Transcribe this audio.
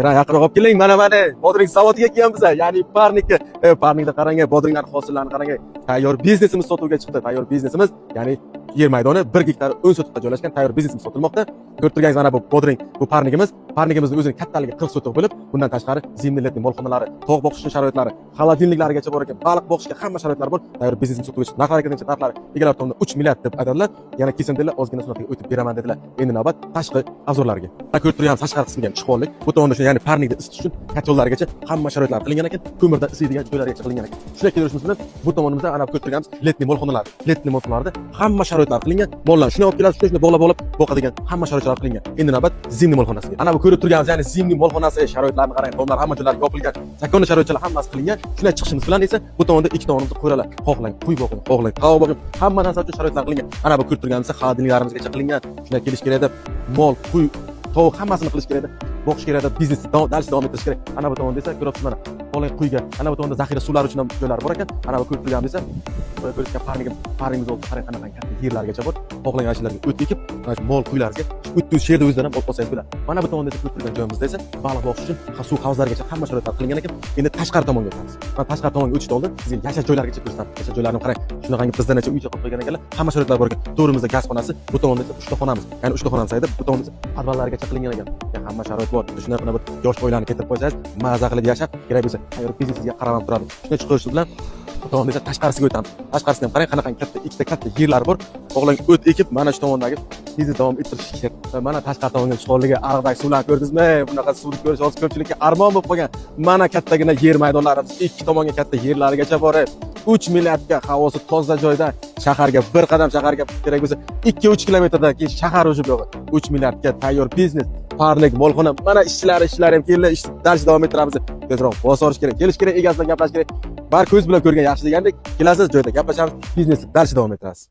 Yaqinroq olib keling, mana Bodring zavodiga kelganmiz. Ya'ni parnikda qarang, bodringlar hosillarini qarang. Tayyor biznesimiz sotuvga chiqdi. Tayyor biznesimiz, ya'ni yer maydoni 1 gektar 10 sotixga joylashgan tayyor biznesimiz sotilmoqda. Ko'rib turganingiz mana bu bodring, bu parnigimizning o'zining kattaligi 40 sotiq bo'lib, bundan tashqari zimniletli molxonalari, tog' boqish sharoitlari, xolodilniklarigacha bor ekan, baliq boqishga hamma sharoitlari bor. Tayyor biznesimiz sotuvga chiqdi. Narxlari ketgancha narxlari egalar tomonidan 3 milliard deb aytadilar. Yana kesindilar, ozgina suratga o'tib beraman dedilar. Endi navbat tashqi obzorlarga. Ko'rib turganimiz tashqari qismiga ham chiqib oldik. Bu tomonda ya'ni parnikda isitish uchun kotellargacha hamma sharoitlar qilingan ekan, ko'mirda isiydigan joylargacha qilingan ekan. Shunday kelishimiz bilan bu tomonimizda ana ko'rib turganimiz letniy molxonalar. Letniy molxonalarda hamma sharoitlar qilingan. Bolalar shuni olib keladi, shuni bog'lab olib boqadigan hamma sharoitlar qilingan. Endi navbat zimniy molxonasiga. Ana bu ko'rib turganimiz ya'ni zimniy molxonasi sharoitlarini qarang. Tomlar hamma joylari yopilgan. Zakonni sharoitlar hammasi qilingan. Shunday chiqishimiz bilan esa bu tomonda ikki tomonimizni qo'yralar. Xohlang, quy boqing, xohlang, qavo boqing. Hamma narsa uchun sharoitlar qilingan. Ana bu ko'rib turganimiz xodimlarimizgacha qilingan. Shunday kelish kerak deb mol, quy, tovuq hammasini qilish kerak deb, boqish kerak deb, biznesni davom ettirish kerak. Ana bu tomonda esa ko'ryapsiz mana. Xohlang quyga, ana bu tomonda zaxira suvlar uchun ham joylar bor ekan. Ana bu ko'rib turganimiz esa ko'rishgan parnigimiz oldi, qarang qanaqa katta yerlargacha bor. Xohlang ashlarga o't ekib, mana shu mol quylarga o'tni sherda o'zidan ham olib olsangiz bo'ladi. Mana bu tomonda esa ko'rib turgan joyimizda esa baliq boqish uchun suv havzlarigacha hamma sharoitlar qilingan ekan. Endi tashqari tomonga o'tamiz. Mana tashqari tomonga o'tishdan oldin sizga yashash joylarigacha ko'rsataman. Yashash joylarini qarang. Shunaqangi bizdancha uycha qilib qo'ygan ekanlar. Hamma sharoitlar bor ekan. To'rimizda gaz xonasi, bu tomonda esa uchta xonamiz. Ya'ni uchta xonamiz sayda, bu tomonda esa podvallarigacha qilingan ekan. Hamma sharoit bor. Shunday bir yosh oilani keltirib qo'ysangiz, maza qilib yashab, kerak bo'lsa tayyor biznesga qarab turadi. Shunday chiqish bilan tomonda esa tashqarisiga o'tamiz. Tashqarisida ham qarang, qanaqa ikkita katta yerlar bor. Xohlang o't ekib, mana shu tomondagi biznes davom ettirish kerak. Mana tashqari tomonga chiqoligi ariqdagi suvlarni ko'rdingizmi? Bunaqa suvni ko'rish hozir ko'pchilikka armon bo'lib qolgan. Mana kattagina yer maydonlarimiz, ikki tomonga katta yerlargacha bor. 3 milliardga havosi toza joyda, shaharga bir qadam shaharga kerak bo'lsa 2-3 kilometrdagi shahar o'zi yo'q. 3 milliardga tayyor biznes, parnik, molxona, mana ishchilari ham keldi, ish darsh davom ettiramiz. Tezroq bosorish kerak, kelish kerak, egasi bilan gaplash kerak. Bar ko'z bilan ko'rgan yaxshi degandek, kelasiz joyda gaplashamiz, biznesni darsh davom ettirasiz.